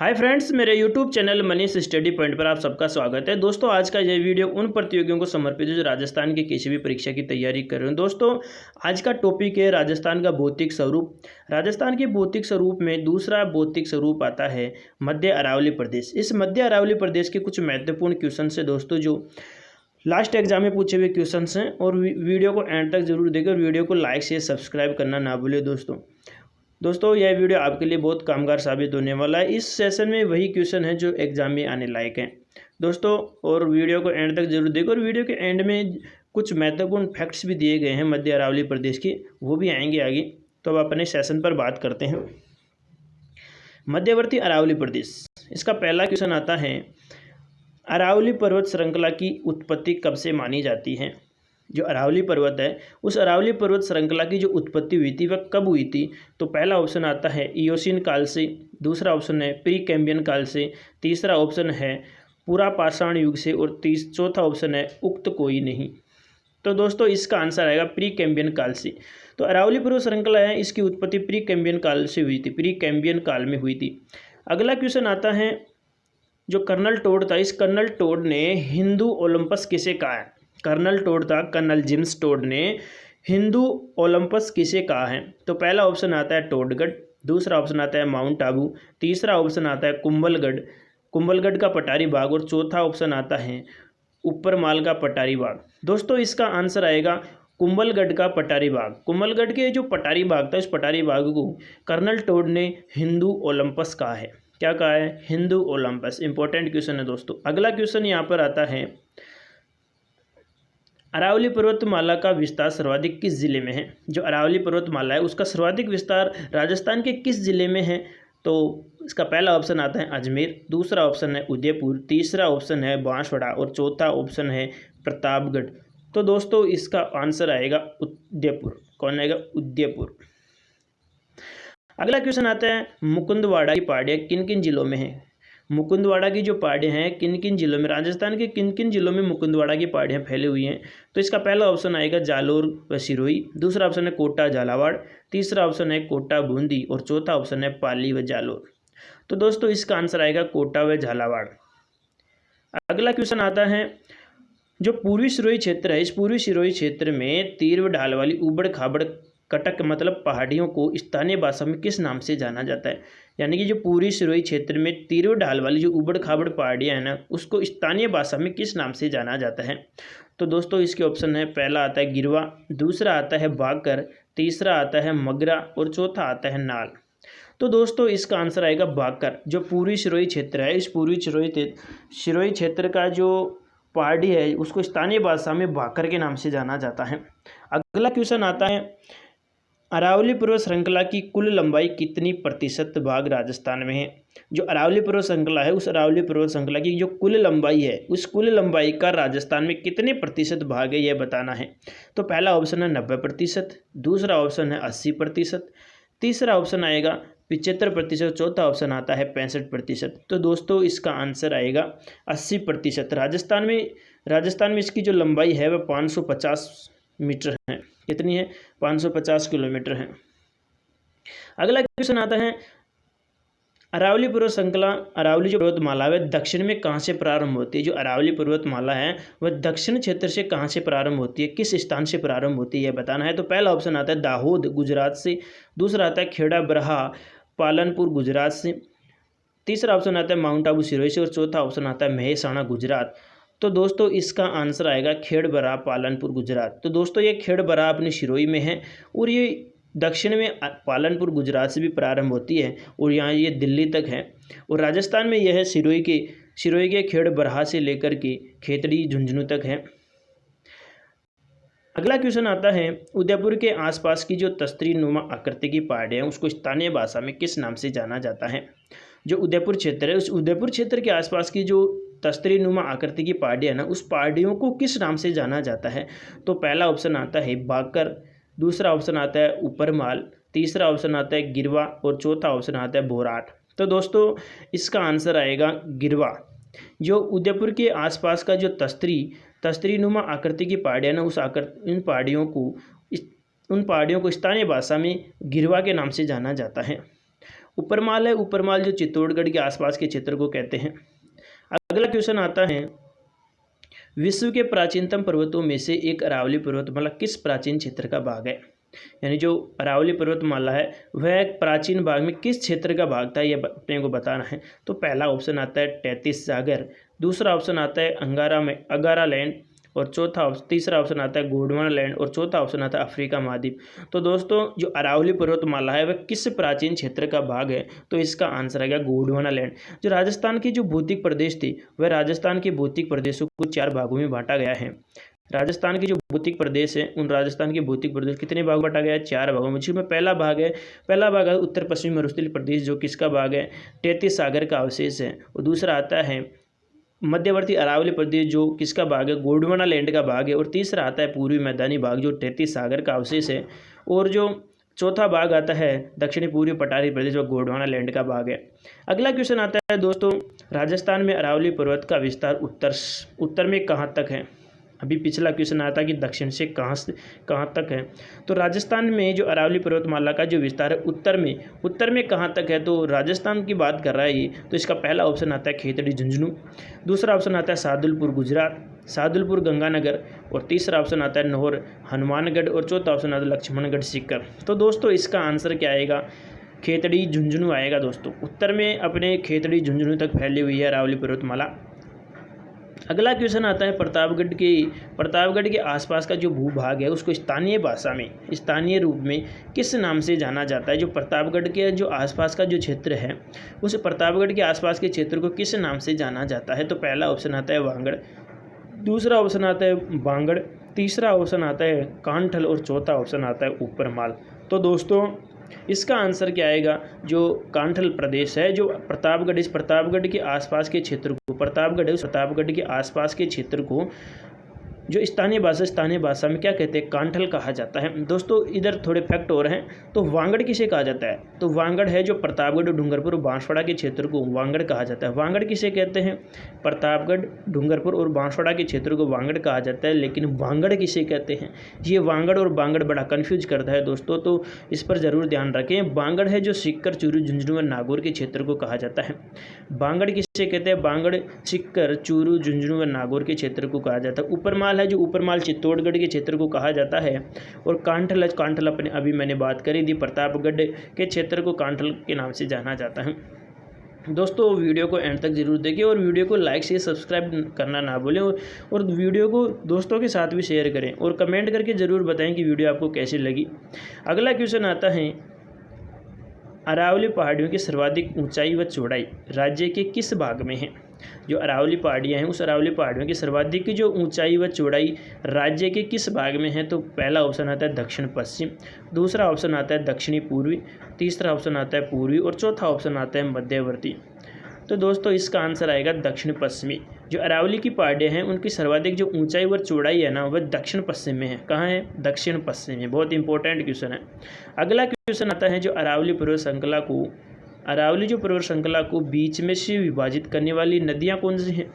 Hi friends, मेरे YouTube channel Manish study point पर आप सबका स्वागत है। दोस्तों, आज का यह वीडियो उन प्रतियोगियों को समर्पित है जो राजस्थान की किसी भी परीक्षा की तैयारी कर रहे हैं। दोस्तों, आज का टॉपिक है राजस्थान का भौतिक स्वरूप। राजस्थान के भौतिक स्वरूप में दूसरा भौतिक स्वरूप आता है मध्य अरावली प्रदेश। इस मध्य अरावली प्रदेश के कुछ महत्वपूर्ण क्वेश्चन है दोस्तों, जो लास्ट एग्जाम में पूछे हुए क्वेश्चन हैं, और वीडियो को एंड तक जरूर देखें और वीडियो को लाइक शेयर सब्सक्राइब करना ना भूलें। दोस्तों यह वीडियो आपके लिए बहुत कामगार साबित होने वाला है। इस सेशन में वही क्वेश्चन है जो एग्जाम में आने लायक हैं दोस्तों, और वीडियो को एंड तक जरूर देखो। और वीडियो के एंड में कुछ महत्वपूर्ण फैक्ट्स भी दिए गए हैं मध्य अरावली प्रदेश की, वो भी आएंगे आगे। तो अब अपने सेशन पर बात करते हैं। मध्यवर्ती अरावली प्रदेश, इसका पहला क्वेश्चन आता है, अरावली पर्वत श्रृंखला की उत्पत्ति कब से मानी जाती है? जो अरावली पर्वत है, उस अरावली पर्वत श्रृंखला की जो उत्पत्ति हुई थी वह कब हुई थी? तो पहला ऑप्शन आता है इयोसीन काल से, दूसरा ऑप्शन है प्री कैम्बियन काल से, तीसरा ऑप्शन है पूरा पाषाण युग से, और चौथा ऑप्शन है उक्त कोई नहीं। तो दोस्तों इसका आंसर आएगा प्री कैम्बियन काल से। तो अरावली पर्वत श्रृंखला है, इसकी उत्पत्ति प्री कैम्बियन काल से हुई थी, प्री कैम्बियन काल में हुई थी। अगला क्वेश्चन आता है, जो कर्नल टोड था, इस कर्नल टोड ने हिंदू ओलंपस किसे कहा है? कर्नल टोड था, कर्नल जेम्स टोड ने हिंदू ओलंपस किसे कहा है? तो पहला ऑप्शन आता है टोडगढ़, दूसरा ऑप्शन आता है माउंट आबू, तीसरा ऑप्शन आता है कुंभलगढ़, कुंभलगढ़ का पटारी बाग, और चौथा ऑप्शन आता है ऊपरमाल का पटारी बाग। दोस्तों इसका आंसर आएगा कुंभलगढ़ का पटारी बाग। कुंभलगढ़ के जो पटारी बाग था, इस पटारी बाग को कर्नल टोड ने हिंदू ओलंपस कहा है। क्या कहा है? हिंदू ओलंपस। इंपॉर्टेंट क्वेश्चन है दोस्तों। अगला क्वेश्चन यहाँ पर आता है, अरावली पर्वतमाला का विस्तार सर्वाधिक किस जिले में है? जो अरावली पर्वतमाला है उसका सर्वाधिक विस्तार राजस्थान के किस जिले में है? तो इसका पहला ऑप्शन आता है अजमेर, दूसरा ऑप्शन है उदयपुर, तीसरा ऑप्शन है बांसवाड़ा, और चौथा ऑप्शन है प्रतापगढ़। तो दोस्तों इसका आंसर आएगा उदयपुर। कौन आएगा? उदयपुर। अगला क्वेश्चन आता है, मुकुंदवाड़ा की पहाड़ियाँ किन किन जिलों में है? मुकुंदवाड़ा की जो पहाड़ियाँ हैं किन किन जिलों में, राजस्थान के किन किन जिलों में मुकुंदवाड़ा की पहाड़ियाँ फैली हुई हैं? तो इसका पहला ऑप्शन आएगा जालोर व सिरोही, दूसरा ऑप्शन है कोटा झालावाड़, तीसरा ऑप्शन है कोटा बूंदी, और चौथा ऑप्शन है पाली व जालोर। तो दोस्तों इसका आंसर आएगा कोटा व झालावाड़। अगला क्वेश्चन आता है, जो पूर्वी सिरोही क्षेत्र है, इस पूर्वी सिरोही क्षेत्र में तीर व ढाल वाली उबड़ खाबड़ कटक मतलब पहाड़ियों को स्थानीय भाषा में किस नाम से जाना जाता है? यानी कि जो पूरी सिरोही क्षेत्र में तीर व ढाल वाली जो उबड़ खाबड़ पहाड़ियाँ हैं ना, उसको स्थानीय भाषा में किस नाम से जाना जाता है? तो दोस्तों इसके ऑप्शन है, पहला आता है गिरवा, दूसरा आता है बाकर, तीसरा आता है मगरा, और चौथा आता है नाल। तो दोस्तों इसका आंसर आएगा बाकर। जो पूरी सिरोही क्षेत्र है, इस पूरी सिरोही क्षेत्र का जो पहाड़ी है उसको स्थानीय भाषा में बाकर के नाम से जाना जाता है। अगला क्वेश्चन आता है, अरावली पर्वत श्रृंखला की कुल लंबाई कितनी प्रतिशत भाग राजस्थान में है? जो अरावली पर्वत श्रृंखला है, उस अरावली पर्वत श्रृंखला की जो कुल लंबाई है, उस कुल लंबाई का राजस्थान में कितने प्रतिशत भाग है यह बताना है। तो पहला ऑप्शन है 90%, दूसरा ऑप्शन है 80%, तीसरा ऑप्शन आएगा 75%, चौथा ऑप्शन आता है 65%। तो दोस्तों इसका आंसर आएगा 80%। राजस्थान में इसकी जो लंबाई है वह 550 मीटर है। कितनी है? 550 किलोमीटर है। अगला क्वेश्चन आता है, अरावली पर्वत श्रृंखला, अरावली जो पर्वतमाला है दक्षिण में कहाँ से प्रारंभ होती है? जो अरावली पर्वतमाला है वह दक्षिण क्षेत्र से कहाँ से प्रारंभ होती है, किस स्थान से प्रारंभ होती है यह बताना है। तो पहला ऑप्शन आता है दाहोद गुजरात से, दूसरा आता है खेड़ा बरहा पालनपुर गुजरात से, तीसरा ऑप्शन आता है माउंट आबू सिरोही से, और चौथा ऑप्शन आता है महेसाणा गुजरात। तो दोस्तों इसका आंसर आएगा खेड़बरा पालनपुर गुजरात। तो दोस्तों ये खेड़बरा अपनी सिरोही में है, और ये दक्षिण में पालनपुर गुजरात से भी प्रारंभ होती है, और यहाँ ये दिल्ली तक है, और राजस्थान में यह है सिरोही के खेड़बरहा से लेकर के खेतड़ी झुंझुनू तक है। अगला क्वेश्चन आता है, उदयपुर के आसपास की जो तस्तरी नुमा आकृति की पहाड़ियाँ हैं उसको स्थानीय भाषा में किस नाम से जाना जाता है? जो उदयपुर क्षेत्र है, उस उदयपुर क्षेत्र के आसपास की जो तस्तरी नुमा आकृति की पहाड़ियाँ ना, उस पहाड़ियों को किस नाम से जाना जाता है? तो पहला ऑप्शन आता है बाकर, दूसरा ऑप्शन आता है ऊपरमाल, तीसरा ऑप्शन आता है गिरवा, और चौथा ऑप्शन आता है बोराट। तो दोस्तों इसका आंसर आएगा गिरवा। जो उदयपुर के आसपास का जो तस्तरी नुमा आकृति की पहाड़ियाँ ना, उन पहाड़ियों को स्थानीय भाषा में गिरवा के नाम से जाना जाता है। ऊपरमाल है, ऊपरमाल जो चित्तौड़गढ़ के आसपास के क्षेत्र को कहते हैं। अगला क्वेश्चन आता है, विश्व के प्राचीनतम पर्वतों में से एक अरावली पर्वतमाला किस प्राचीन क्षेत्र का भाग है? यानी जो अरावली पर्वतमाला है वह एक प्राचीन भाग में किस क्षेत्र का भाग था, यह अपने को बताना है। तो पहला ऑप्शन आता है तैतीस सागर, दूसरा ऑप्शन आता है अंगारा लैंड, और तीसरा ऑप्शन आता है गोंडवाना लैंड, और चौथा ऑप्शन आता है अफ्रीका महाद्वीप। तो दोस्तों जो अरावली पर्वतमाला है वह किस प्राचीन क्षेत्र का भाग है? तो इसका आंसर आएगा गोंडवाना लैंड। जो राजस्थान की जो भौतिक प्रदेश थी वह राजस्थान के भौतिक प्रदेशों को 4 भागों में बांटा गया है। राजस्थान के जो भौतिक प्रदेश है उन राजस्थान के भौतिक प्रदेश कितने भाग बांटा गया है? 4 भागों में, जिसमें पहला भाग है उत्तर पश्चिमी मरुस्थलीय प्रदेश, जो किसका भाग है? 33 सागर का अवशेष है। और दूसरा आता है मध्यवर्ती अरावली प्रदेश, जो किसका भाग है? गोंडवाना लैंड का भाग है। और तीसरा आता है पूर्वी मैदानी भाग, जो 33 सागर का अवशेष है। और जो चौथा भाग आता है दक्षिणी पूर्वी पठारी प्रदेश, जो गोंडवाना लैंड का भाग है। अगला क्वेश्चन आता है दोस्तों, राजस्थान में अरावली पर्वत का विस्तार उत्तर में कहाँ तक है? अभी पिछला क्वेश्चन आया था कि दक्षिण से कहाँ तक है। तो राजस्थान में जो अरावली पर्वतमाला का जो विस्तार है उत्तर में कहाँ तक है? तो राजस्थान की बात कर रहा है ये। तो इसका पहला ऑप्शन आता है खेतड़ी झुंझुनू, दूसरा ऑप्शन आता है सादुलपुर गुजरात, सादुलपुर गंगानगर, और तीसरा ऑप्शन आता है नौहर हनुमानगढ़, और चौथा ऑप्शन आता है लक्ष्मणगढ़ सीकर। तो दोस्तों इसका आंसर क्या आएगा? खेतड़ी झुंझुनू आएगा दोस्तों। उत्तर में अपने खेतड़ी झुंझुनू तक फैली हुई है अरावली पर्वतमाला। अगला क्वेश्चन आता है प्रतापगढ़ के आसपास का जो भूभाग है उसको स्थानीय भाषा में, स्थानीय रूप में किस नाम से जाना जाता है? जो प्रतापगढ़ के जो आसपास का जो क्षेत्र है उस प्रतापगढ़ के आसपास के क्षेत्र को किस नाम से जाना जाता है? तो पहला ऑप्शन आता है वांगड़, दूसरा ऑप्शन आता है बांगड़, तीसरा ऑप्शन आता है कांठल, और चौथा ऑप्शन आता है ऊपरमाल। तो दोस्तों इसका आंसर क्या आएगा? जो कांठल प्रदेश है, जो प्रतापगढ़ के आसपास के क्षेत्र को, प्रतापगढ़ के आसपास के क्षेत्र को जो स्थानीय भाषा में क्या कहते हैं? कांठल कहा जाता है। दोस्तों इधर थोड़े फैक्ट और हैं। तो वांगड़ किसे कहा जाता है? तो वांगड़ है जो प्रतापगढ़, डूंगरपुर, बांसवाड़ा के क्षेत्र को वांगड़ कहा जाता है। वांगड़ किसे कहते हैं? प्रतापगढ़, डूंगरपुर और बांसवाड़ा के क्षेत्र को वांगड़ कहा जाता है। लेकिन वांगड़ किसे कहते हैं? ये वांगड़ और बांगड़ बड़ा कन्फ्यूज करता है दोस्तों, तो इस पर ज़रूर ध्यान रखें। बांगड़ है जो सीकर, चूरू, झुंझुनू और नागौर के क्षेत्र को कहा जाता है। बांगड़ किसे कहते हैं? बांगड़ सीकर, चूरू, झुंझुनू और नागौर के क्षेत्र को कहा जाता है। ऊपरमाल है जो ऊपरमाल चित्तौड़गढ़ के क्षेत्र को कहा जाता है। और कांठल अपने अभी मैंने बात करी थी, प्रतापगढ़ के क्षेत्र को कांठल के नाम से जाना जाता है। दोस्तों वीडियो को एंड तक जरूर देखें और वीडियो को लाइक से सब्सक्राइब करना ना भूलें, और वीडियो को दोस्तों के साथ भी शेयर करें और कमेंट करके ज़रूर बताएं कि वीडियो आपको कैसी लगी। अगला क्वेश्चन आता है, अरावली पहाड़ियों की सर्वाधिक ऊंचाई व चौड़ाई राज्य के किस भाग में है? जो अरावली पहाड़ियाँ हैं उस अरावली पहाड़ियों की सर्वाधिक जो ऊंचाई व चौड़ाई राज्य के किस भाग में है? तो पहला ऑप्शन आता है दक्षिण पश्चिम, दूसरा ऑप्शन आता है दक्षिणी पूर्वी, तीसरा ऑप्शन आता है पूर्वी, और चौथा ऑप्शन आता है मध्यवर्ती। तो दोस्तों इसका आंसर आएगा दक्षिण पश्चिमी। जो अरावली की पहाड़ियाँ हैं उनकी सर्वाधिक जो ऊंचाई व चौड़ाई है ना वह दक्षिण पश्चिम में है। कहाँ है? दक्षिण पश्चिम में। बहुत इंपॉर्टेंट क्वेश्चन है। अगला क्वेश्चन आता है, जो अरावली पर्वत श्रृंखला को बीच में से विभाजित करने वाली नदियाँ कौन सी हैं?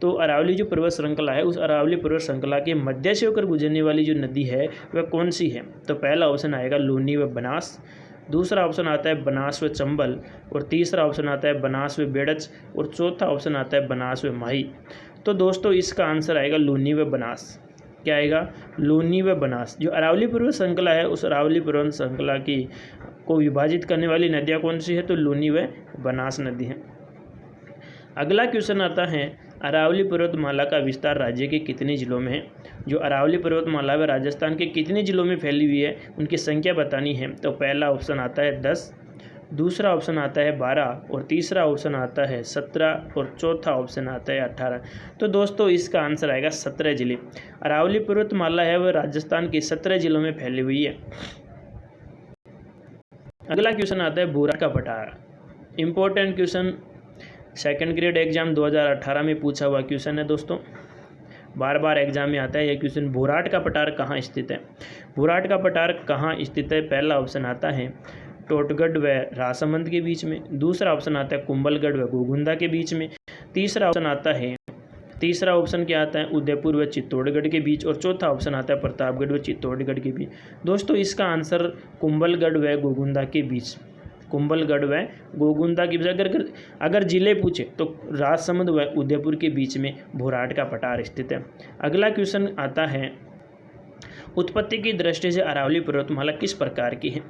तो अरावली जो पर्वत श्रृंखला है उस अरावली पर्वत श्रृंखला के मध्य से होकर गुजरने वाली जो नदी है वह कौन सी है? तो पहला ऑप्शन आएगा लूनी व बनास, दूसरा ऑप्शन आता है बनास व चंबल, और तीसरा ऑप्शन आता है बनास व बेड़च, और चौथा ऑप्शन आता है बनास व माही। तो दोस्तों इसका आंसर आएगा लूनी व बनास। क्या आएगा? लूनी व बनास। जो अरावली पर्वत श्रृंखला है उस अरावली पर्वत श्रृंखला की को विभाजित करने वाली नदियाँ कौन सी है? तो लूनी व बनास नदी है। अगला क्वेश्चन आता है, अरावली पर्वतमाला का विस्तार राज्य के कितने जिलों में है? जो अरावली पर्वतमाला व राजस्थान के कितने जिलों में फैली हुई है उनकी संख्या बतानी है। तो पहला ऑप्शन आता है 10, दूसरा ऑप्शन आता है 12, और तीसरा ऑप्शन आता है 17, और चौथा ऑप्शन आता है 18। तो दोस्तों इसका आंसर आएगा 17 जिले। अरावली पर्वतमाला है वह राजस्थान के 17 जिलों में फैली हुई है। अगला क्वेश्चन आता है भूराट का पठार। Important question, second grade exam 2018 में पूछा हुआ क्वेश्चन है दोस्तों, बार बार एग्जाम में आता है यह क्वेश्चन। भूराट का पठार कहाँ स्थित है? भूराट का पठार कहाँ स्थित है? पहला ऑप्शन आता है टोटगढ़ व राजसमंद के बीच में, दूसरा ऑप्शन आता है कुंभलगढ़ व गोगुंदा के बीच में, तीसरा ऑप्शन क्या आता है उदयपुर व चित्तौड़गढ़ के बीच, और चौथा ऑप्शन आता है प्रतापगढ़ व चित्तौड़गढ़ के बीच। दोस्तों इसका आंसर कुंभलगढ़ व गोगुंदा के बीच कुंभलगढ़ व गोगुंदा के बीच। अगर जिले पूछे तो राजसमंद व उदयपुर के बीच में भोराट का पठार स्थित है। अगला क्वेश्चन आता है, उत्पत्ति की दृष्टि से अरावली पर्वतमाला किस प्रकार की है।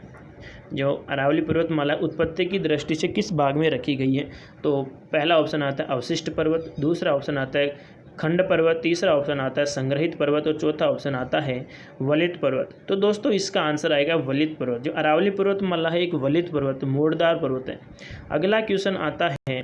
जो अरावली पर्वतमाला उत्पत्ति की दृष्टि से किस भाग में रखी गई है, तो पहला ऑप्शन आता है अवशिष्ट पर्वत, दूसरा ऑप्शन आता है खंड पर्वत, तीसरा ऑप्शन आता है संग्रहित पर्वत और चौथा ऑप्शन आता है वलित पर्वत। तो दोस्तों इसका आंसर आएगा वलित पर्वत। जो अरावली पर्वतमाला है एक वलित पर्वत, मोड़दार पर्वत है। अगला क्वेश्चन आता है,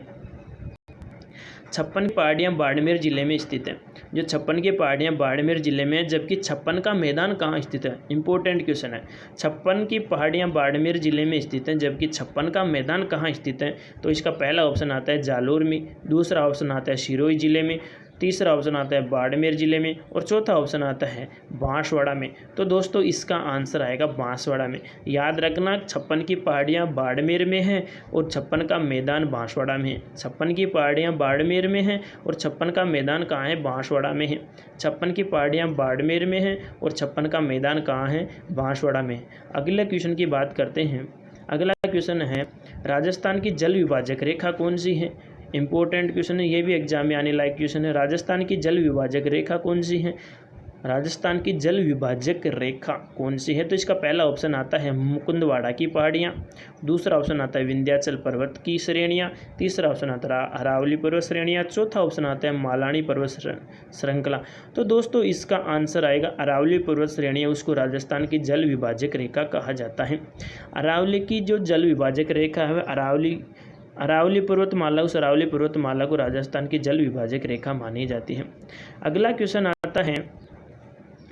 56 पहाड़ियाँ बाड़मेर जिले में स्थित है। जो 56 की पहाड़ियाँ बाड़मेर जिले में, जबकि 56 का मैदान कहाँ स्थित है। इंपॉर्टेंट क्वेश्चन है। 56 की पहाड़ियाँ बाड़मेर जिले में स्थित हैं, जबकि 56 का मैदान कहाँ स्थित है। तो इसका पहला ऑप्शन आता है जालोर में, दूसरा ऑप्शन आता है सिरोही जिले में, तीसरा ऑप्शन आता है बाड़मेर जिले में और चौथा ऑप्शन आता है बांसवाड़ा में। तो दोस्तों इसका आंसर आएगा बांसवाड़ा में। याद रखना 56 की पहाड़ियाँ बाड़मेर में हैं और 56 का मैदान बांसवाड़ा में है। 56 की पहाड़ियाँ बाड़मेर में हैं और 56 का मैदान कहाँ है, बांसवाड़ा में है। 56 की पहाड़ियाँ बाड़मेर में हैं और 56 का मैदान कहाँ है, बांसवाड़ा में। अगले क्वेश्चन की बात करते हैं। अगला क्वेश्चन है, राजस्थान की जल विभाजक रेखा कौन सी है। इंपॉर्टेंट क्वेश्चन है, ये भी एग्जाम में आने लायक क्वेश्चन है। राजस्थान की जल विभाजक रेखा कौन सी है। राजस्थान की जल विभाजक रेखा कौन सी है। तो इसका पहला ऑप्शन आता है मुकुंदवाड़ा की पहाड़ियाँ, दूसरा ऑप्शन आता है विंध्याचल पर्वत की श्रेणियाँ, तीसरा ऑप्शन आता है अरावली पर्वत श्रेणियाँ, चौथा ऑप्शन आता है मालानी पर्वत श्रृंखला। तो दोस्तों इसका आंसर आएगा अरावली पर्वत श्रेणियाँ, उसको राजस्थान की जल विभाजक रेखा कहा जाता है। अरावली की जो जल विभाजक रेखा है अरावली पर्वतमाला, उस अरावली पर्वतमाला को राजस्थान की जल विभाजक रेखा मानी जाती है। अगला क्वेश्चन आता है,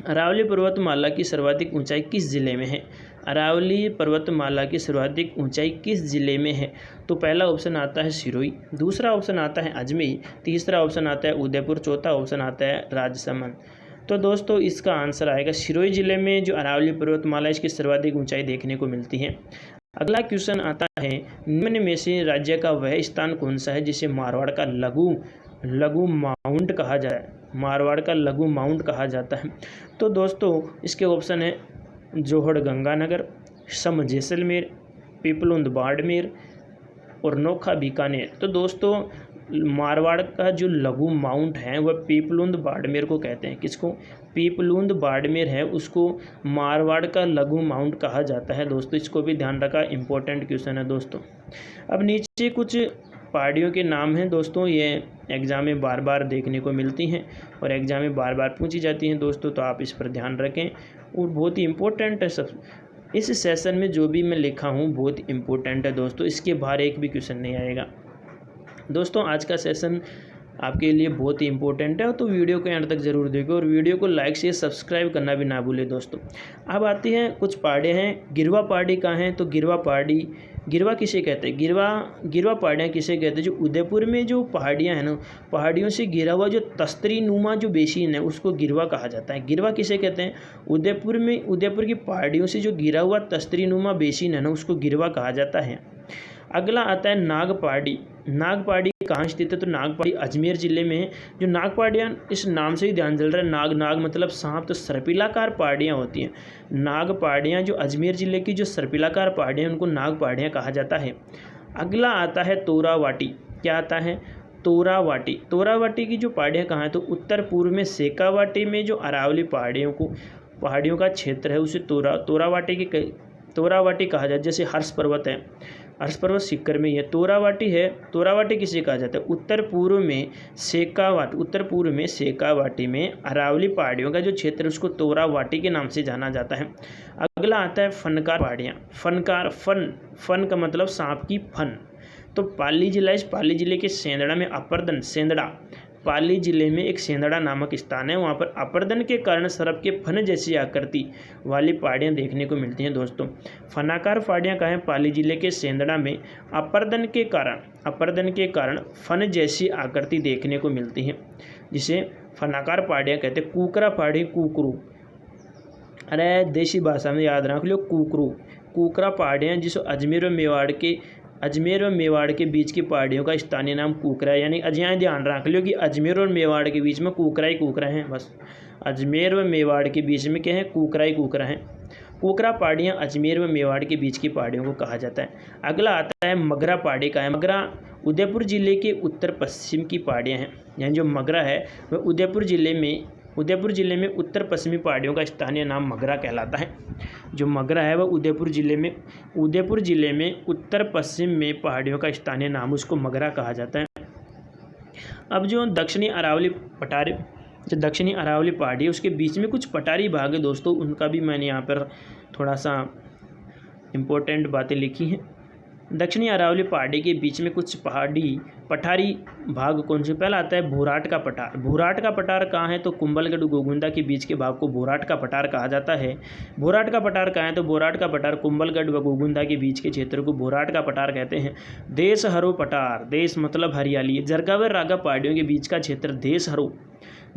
अरावली पर्वतमाला की सर्वाधिक ऊंचाई किस जिले में है। अरावली पर्वतमाला की सर्वाधिक ऊंचाई किस जिले में है। तो पहला ऑप्शन आता है सिरोही, दूसरा ऑप्शन आता है अजमेर, तीसरा ऑप्शन आता है उदयपुर, चौथा ऑप्शन आता है राजसमंद। तो दोस्तों इसका आंसर आएगा सिरोही जिले में जो अरावली पर्वतमाला इसकी सर्वाधिक ऊंचाई देखने को मिलती है। अगला क्वेश्चन आता है, निम्न में से राज्य का वह स्थान कौन सा है जिसे मारवाड़ का लघु माउंट कहा जाता है। मारवाड़ का लघु माउंट कहा जाता है। तो दोस्तों इसके ऑप्शन है जोहड़ गंगानगर, सम जैसलमेर, पीपलुंद बाड़मेर और नोखा बीकानेर। तो दोस्तों मारवाड़ का जो लघु माउंट है वह पीपलुंद बाड़मेर को कहते हैं। किसको, पीपलुंद बाड़मेर है उसको मारवाड़ का लघु माउंट कहा जाता है। दोस्तों इसको भी ध्यान रखा, इंपॉर्टेंट क्वेश्चन है दोस्तों। अब नीचे कुछ पहाड़ियों के नाम हैं दोस्तों, ये एग्जाम में बार बार देखने को मिलती हैं और एग्जाम में बार बार पूछी जाती हैं दोस्तों, तो आप इस पर ध्यान रखें और बहुत ही इंपॉर्टेंट है। सब इस सेशन में जो भी मैं लिखा हूँ बहुत इंपॉर्टेंट है दोस्तों, इसके बाहर एक भी क्वेश्चन नहीं आएगा दोस्तों। आज का सेशन आपके लिए बहुत ही इंपॉर्टेंट है, तो वीडियो को एंड तक जरूर देखो और वीडियो को लाइक शेयर सब्सक्राइब करना भी ना भूलें दोस्तों। अब आती हैं कुछ पहाड़ियाँ हैं। गिरवा पहाड़ी कहाँ हैं, तो गिरवा किसे कहते हैं, गिरवा पहाड़ियाँ किसे कहते हैं। जो उदयपुर में जो पहाड़ियाँ हैं ना, पहाड़ियों से घिरा हुआ जो तस्तरी नुमा जो बेसिन है उसको गिरवा कहा जाता है। गिरवा किसे कहते हैं, उदयपुर की पहाड़ियों से जो घिरा हुआ तस्तरी नुमा बेसिन है ना उसको गिरवा कहा जाता है। अगला आता है नागपहाड़ी कहाँ स्थित है, तो नागपहाड़ी अजमेर जिले में है। जो नागपहाड़ियाँ इस नाम से ही ध्यान चल रहा है, नाग मतलब सांप, तो सर्पिलाकार पहाड़ियाँ होती हैं। नागपहाड़ियाँ जो अजमेर जिले की जो सर्पिलाकार पहाड़ियाँ उनको नागपहाड़ियाँ कहा जाता है। अगला आता है तोरावाटी। क्या आता है, तोरावाटी की जो पहाड़ियाँ कहाँ है, तो उत्तर पूर्व में सेकावाटी में जो अरावली पहाड़ियों का क्षेत्र है उसे तोरावाटी कहा जाता है। जैसे हर्ष पर्वत है, हर्ष पर्वत सीकर में ये तोरावाटी है। तोरावाटी किसे कहा जाता है, उत्तर पूर्व में सेकावाटी में अरावली पहाड़ियों का जो क्षेत्र है उसको तोरावाटी के नाम से जाना जाता है। अगला आता है फनकार पहाड़ियाँ। फन का मतलब सांप की फन। तो पाली जिले के सेंधड़ा में पाली जिले में एक सेंधड़ा नामक स्थान है, वहाँ पर अपर्दन के कारण सर्प के फन जैसी आकृति वाली पहाड़ियाँ देखने को मिलती हैं दोस्तों। फनाकार पहाड़ियाँ कहाँ हैं, पाली जिले के सेंधड़ा में अपर्दन के कारण फन जैसी आकृति देखने को मिलती हैं, जिसे फनाकार पहाड़ियाँ कहते हैं। कुकरा पहाड़ी, अरे देसी भाषा में याद रख लो, कुकरा पहाड़ियाँ जिसे अजमेर और मेवाड़ के बीच की पहाड़ियों का स्थानीय नाम कुकरा है। यानी यहाँ ध्यान रख लो कि अजमेर और मेवाड़ के बीच में कुकरा ही कुकरा है, बस अजमेर और मेवाड़ के बीच में क्या है, कुकरा ही कुकरा है। कोकरा पहाड़ियाँ अजमेर व मेवाड़ के बीच की पहाड़ियों को कहा जाता है। अगला आता है मगरा पहाड़ी का है। मगरा उदयपुर जिले के उत्तर पश्चिम की पहाड़ियाँ हैं। यानी जो मगरा है वह उदयपुर जिले में उत्तर पश्चिमी पहाड़ियों का स्थानीय नाम मगरा कहलाता है। जो मगरा है वह उदयपुर जिले में उत्तर पश्चिम में पहाड़ियों का स्थानीय नाम उसको मगरा कहा जाता है। अब जो दक्षिणी अरावली पहाड़ी है उसके बीच में कुछ पठारी भाग है दोस्तों, उनका भी मैंने यहाँ पर थोड़ा सा इम्पोर्टेंट बातें लिखी हैं। दक्षिणी अरावली पहाड़ी के बीच में कुछ पठारी भाग कौन से? पहला आता है भोराट का पठार। भोराट का पठार कहाँ है? तो कुंभलगढ़ गोगुंदा के बीच के भाग को भोराट का पठार कहा जाता है। भोराट का पठार कहाँ है? तो भोराट का पठार कुंभलगढ़ व गोगुंदा के बीच के क्षेत्र को भोराट का पठार कहते हैं। देश हरो पठार, देश मतलब हरियाली। जरगावर रागा पहाड़ियों के बीच का क्षेत्र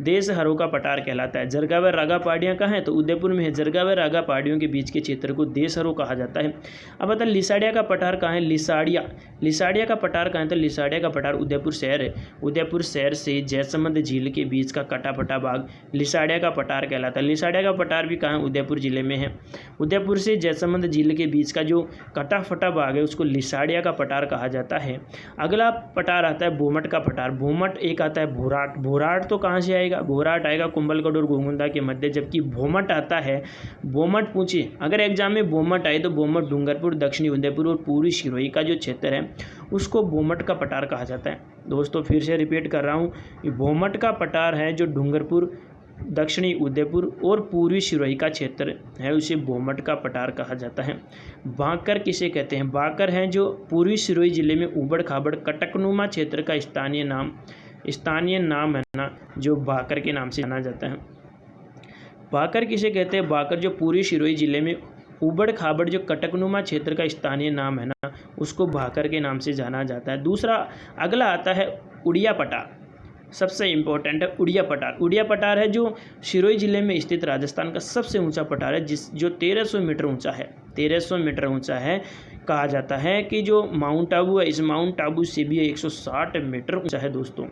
देश हरो का पठार कहलाता है। जरगावर रागा पहाड़ियाँ कहाँ हैं? तो उदयपुर में है। जरगावर रागा पहाड़ियों के बीच के क्षेत्र को देश हरो कहा जाता है। अब बता लिसाड़िया का पठार कहाँ है? लिसाड़िया का पठार कहाँ है? तो लिसाड़िया का पठार उदयपुर शहर है। उदयपुर शहर से जयसमंद झील के बीच का कटा-फटा भाग लिसाड़िया का पठार कहलाता है। लिसाड़िया का पठार भी कहाँ है? उदयपुर जिले में है। उदयपुर से जयसमंद झील के बीच का जो कटा-फटा भाग है उसको लिसाड़िया का पठार कहा जाता है। अगला पठार आता है भोमट का पठार। भोमट एक आता है भोराट। भोराट तो कहाँ से आएगा? भोराट आएगा कुंभलगढ़ और गोगुंदा के मध्य, जबकि भोमट आता है। भोमट पूछिए अगर एग्जाम में भोमट आए तो भोमट डूंगरपुर, दक्षिणी उदयपुर और पूर्वी सिरोही का जो क्षेत्र है उसको भोमट का पठार कहा जाता है। दोस्तों फिर से रिपीट कर रहा हूँ, भोमट का पठार है जो डूंगरपुर, दक्षिणी उदयपुर और पूर्वी सिरोही का क्षेत्र है उसे भोमट का पठार कहा जाता है। बांकर किसे कहते हैं? बांकर है जो पूर्वी सिरोही जिले में उबड़ खाबड़ कटकनुमा क्षेत्र का स्थानीय नाम है ना, जो बाकर के नाम से जाना जाता है। बाकर किसे कहते हैं? बाकर जो पूर्वी सिरोही जिले में उबड़ खाबड़ जो कटकनुमा क्षेत्र का स्थानीय नाम है ना उसको भाकर के नाम से जाना जाता है। दूसरा अगला आता है उड़िया पठार। सबसे इम्पोर्टेंट है उड़िया पठार। उड़िया पठार है जो सिरोही जिले में स्थित राजस्थान का सबसे ऊंचा पठार है, जो 1300 मीटर ऊंचा है। 1300 मीटर ऊंचा है। कहा जाता है कि जो माउंट आबू है इस माउंट आबू से भी 160 मीटर ऊंचा है दोस्तों।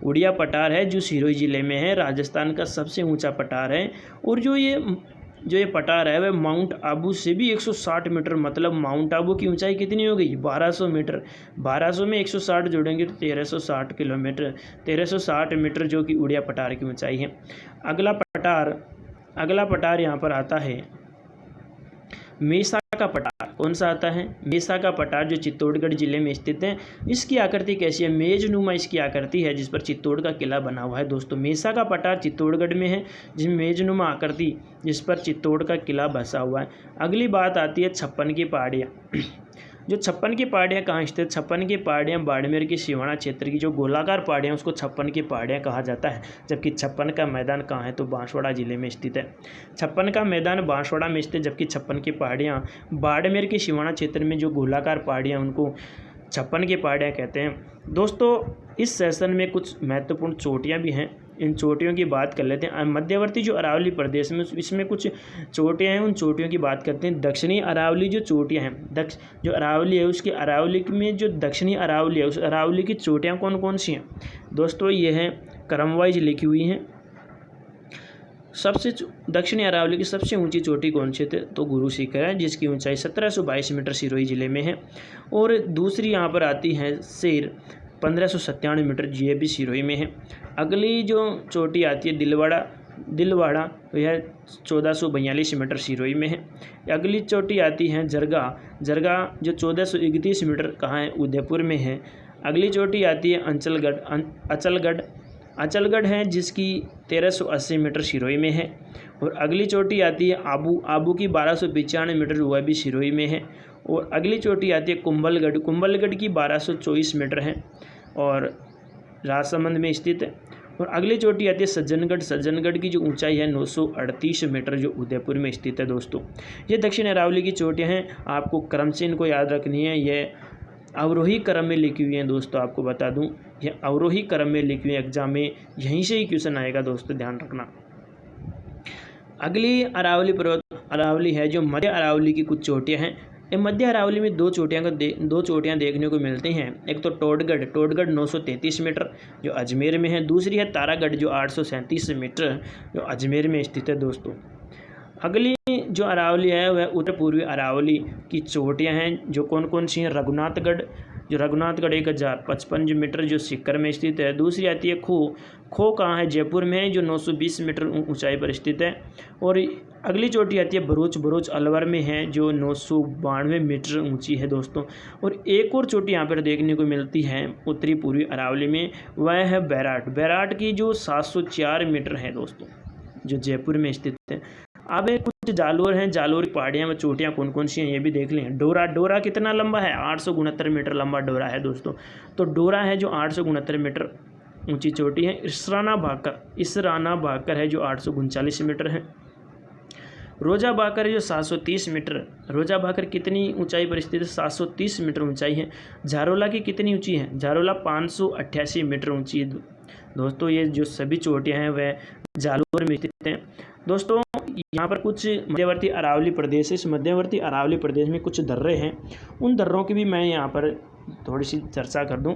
उड़िया पठार है जो सिरोही जिले में है, राजस्थान का सबसे ऊंचा पठार है। और जो ये पठार है वह माउंट आबू से भी 160 मीटर, मतलब माउंट आबू की ऊंचाई कितनी हो गई? 1200 मीटर। 1200 में 160 जोड़ेंगे तो 1360 किलोमीटर, 1360 मीटर जो कि उड़िया पठार की ऊंचाई है। अगला पठार यहाँ पर आता है मेसा का पठार। कौन सा आता है? मेसा का पठार जो चित्तौड़गढ़ जिले में स्थित है। इसकी आकृति कैसी है? मेजनुमा इसकी आकृति है जिस पर चित्तौड़ का किला बना हुआ है दोस्तों। मेसा का पठार चित्तौड़गढ़ में है जिसमें मेजनुमा आकृति जिस पर चित्तौड़ का किला बसा हुआ है। अगली बात आती है 56 की पहाड़ियाँ। जो 56 की पहाड़ियाँ कहाँ स्थित? 56 की पहाड़ियाँ बाड़मेर के सिवाना क्षेत्र की जो गोलाकार पहाड़ियाँ उसको 56 की पहाड़ियाँ कहा जाता है। जबकि 56 का मैदान कहाँ है? तो बांसवाड़ा जिले में स्थित है। 56 का मैदान बांसवाड़ा में स्थित, जबकि 56 की पहाड़ियाँ बाड़मेर के सिवाना क्षेत्र में जो गोलाकार पहाड़ियाँ उनको 56 की पहाड़ियाँ कहते हैं। दोस्तों इस सेशन में कुछ महत्वपूर्ण चोटियाँ भी हैं, इन चोटियों की बात कर लेते हैं। मध्यवर्ती जो अरावली प्रदेश में इसमें कुछ चोटियाँ हैं, उन चोटियों की बात करते हैं। दक्षिणी अरावली जो चोटियाँ हैं, जो अरावली है उसकी अरावली में जो दक्षिणी अरावली है उस अरावली की चोटियाँ कौन कौन सी हैं? दोस्तों ये हैं क्रम वाइज लिखी हुई हैं। दक्षिणी अरावली की सबसे ऊंची चोटी कौन सी थे? तो गुरु शिखर है जिसकी ऊंचाई 1722 मीटर सिरोही जिले में है। और दूसरी यहाँ पर आती है शेर, 1597 मीटर, ये भी सिरोही में है। अगली जो चोटी आती है दिलवाड़ा यह 1442 मीटर सिरोही में है। अगली चोटी आती है जरगा जो 1431 मीटर कहाँ है? उदयपुर में है। अगली चोटी आती है अचलगढ़ है जिसकी 1380 मीटर सिरोही में है। और अगली चोटी आती है आबू की 1295 मीटर, वह भी सिरोही में है। और अगली चोटी आती है कुंभलगढ़ की 1224 मीटर है और राजसमंद में स्थित है। और अगली चोटी आती है सज्जनगढ़ की जो ऊंचाई है 938 मीटर, जो उदयपुर में स्थित है दोस्तों। ये दक्षिण अरावली की चोटियाँ हैं, आपको क्रम से इनको याद रखनी है। ये अवरोही क्रम में लिखी हुई हैं दोस्तों, आपको बता दूं ये अवरोही क्रम में लिखी हुई है, एग्जाम में यहीं से ही क्वेश्चन आएगा दोस्तों, ध्यान रखना। अगली अरावली है जो मध्य अरावली की कुछ चोटियाँ हैं। ये मध्य अरावली में दो चोटियाँ देखने को मिलती हैं। एक तो टोडगढ़ 933 मीटर जो अजमेर में है। दूसरी है तारागढ़ जो 837 मीटर जो अजमेर में स्थित है दोस्तों। अगली जो अरावली है वह उत्तर पूर्वी अरावली की चोटियां हैं जो कौन कौन सी हैं। रघुनाथगढ़, जो रघुनाथगढ़ 1055 मीटर जो सीकर में स्थित है। दूसरी आती है खो कहाँ है, जयपुर में है, जो 920 मीटर ऊंचाई पर स्थित है। और अगली चोटी आती है भरूच अलवर में है, जो 992 मीटर ऊंची है दोस्तों। और एक और चोटी यहाँ पर देखने को मिलती है उत्तरी पूर्वी अरावली में, वह है बैराट की जो 704 मीटर है दोस्तों, जो जयपुर में स्थित है। अब कुछ जालोर हैं, जालोर की पहाड़ियाँ व चोटियाँ कौन कौन सी हैं ये भी देख लें। डोरा कितना लंबा है, 869 मीटर लंबा डोरा है दोस्तों। तो डोरा है जो 869 मीटर ऊंची चोटी है। इसराना भाकर है जो 839 मीटर है। रोजा भाकर है जो 730 मीटर। रोजा भाकर कितनी ऊंचाई पर स्थित है, 730 मीटर ऊंचाई है। झारोला की कितनी ऊंची है, झारोला 588 मीटर ऊंची है दोस्तों। ये जो सभी चोटियाँ हैं वह जालोर में स्थित हैं दोस्तों। यहाँ पर कुछ मध्यवर्ती अरावली प्रदेश है, इस मध्यवर्ती अरावली प्रदेश में कुछ दर्रे हैं, उन दर्रों की भी मैं यहाँ पर थोड़ी सी चर्चा कर दूँ।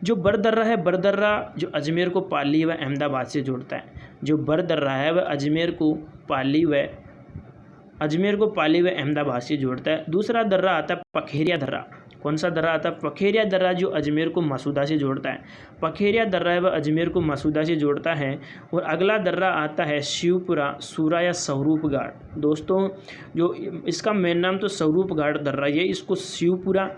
जो बरदर्रा है, बरदर्रा जो अजमेर को पाली व अहमदाबाद से जोड़ता है। जो बरदर्रा है वह अजमेर को पाली व अहमदाबाद से जोड़ता है। दूसरा दर्रा आता है पखेरिया दर्रा। कौन सा दर्रा आता है, पखेरिया दर्रा, जो अजमेर को मसूदा से जोड़ता है। पखेरिया दर्रा है वह अजमेर को मसूदा से जोड़ता है। और अगला दर्रा आता है शिवपुरा, सूरा या स्वरूप घाट दोस्तों। जो इसका मेन नाम तो स्वरूप घाट दर्रा, ये इसको शिवपुरा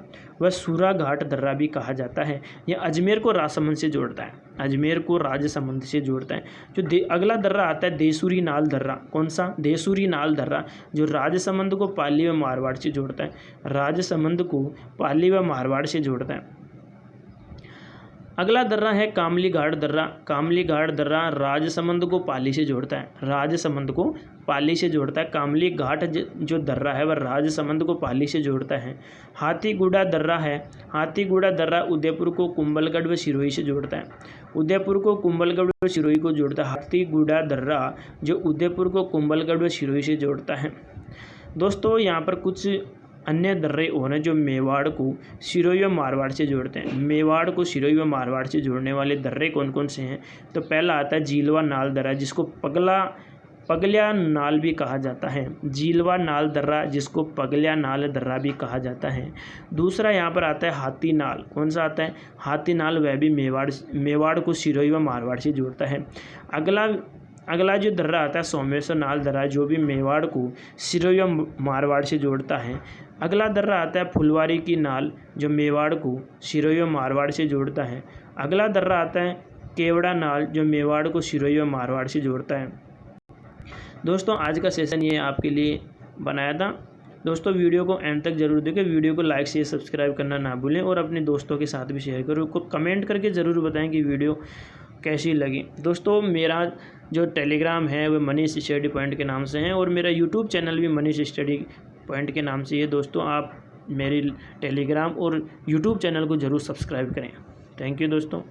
व सूरा घाट दर्रा भी कहा जाता है। यह अजमेर को राजसमंद से जोड़ता है, अजमेर को राजसमंद से जोड़ता है। जो अगला दर्रा आता है देसूरी नाल दर्रा। कौन सा, देसूरी नाल दर्रा, जो राजसमंद को पाली व मारवाड़ से जोड़ता है। राजसमंद को पाली व मारवाड़ से जोड़ता है। अगला दर्रा है कामली घाट दर्रा। कामली घाट दर्रा राजसमंद को पाली से जोड़ता है, राजसमंद को पाली से जोड़ता है। कामली घाट जो दर्रा है वह राजसमंद को पाली से जोड़ता है। हाथीगुड़ा दर्रा है, हाथीगुड़ा दर्रा उदयपुर को कुंभलगढ़ व सिरोही से जोड़ता है। उदयपुर को कुंभलगढ़ व सिरोही को जोड़ता है हाथीगुड़ा दर्रा, जो उदयपुर को कुंभलगढ़ व सिरोही से जोड़ता है दोस्तों। यहाँ पर कुछ अन्य दर्रे और हैं जो मेवाड़ को सिरोही व मारवाड़ से जोड़ते हैं। मेवाड़ को सिरोही व मारवाड़ से जोड़ने वाले दर्रे कौन कौन से हैं, तो पहला आता है झीलवा नाल दर्रा, जिसको पगल्या नाल भी कहा जाता है। झीलवा नाल दर्रा, जिसको पगल्या नाल दर्रा भी कहा जाता है। दूसरा यहाँ पर आता है हाथी नाल। कौन सा आता है, हाथी नाल, वह भी मेवाड़ को सिरोही व मारवाड़ से जोड़ता है। अगला जो दर्रा आता है सोमेश्वर नाल दर्रा, जो भी मेवाड़ को सिरोही व मारवाड़ से जोड़ता है। अगला दर्रा आता है फुलवारी की नाल, जो मेवाड़ को सिरोही व मारवाड़ से जोड़ता है। अगला दर्रा आता है केवड़ा नाल, जो मेवाड़ को सिरोही व मारवाड़ से जोड़ता है। दोस्तों आज का सेशन ये आपके लिए बनाया था दोस्तों। वीडियो को एंड तक जरूर देखें, वीडियो को लाइक शेयर सब्सक्राइब करना ना भूलें और अपने दोस्तों के साथ भी शेयर करो। कमेंट करके ज़रूर बताएं कि वीडियो कैसी लगी दोस्तों। मेरा जो टेलीग्राम है वह मनीष स्टडी पॉइंट के नाम से है और मेरा यूट्यूब चैनल भी मनीष स्टडी पॉइंट के नाम से है दोस्तों। आप मेरी टेलीग्राम और यूट्यूब चैनल को ज़रूर सब्सक्राइब करें। थैंक यू दोस्तों।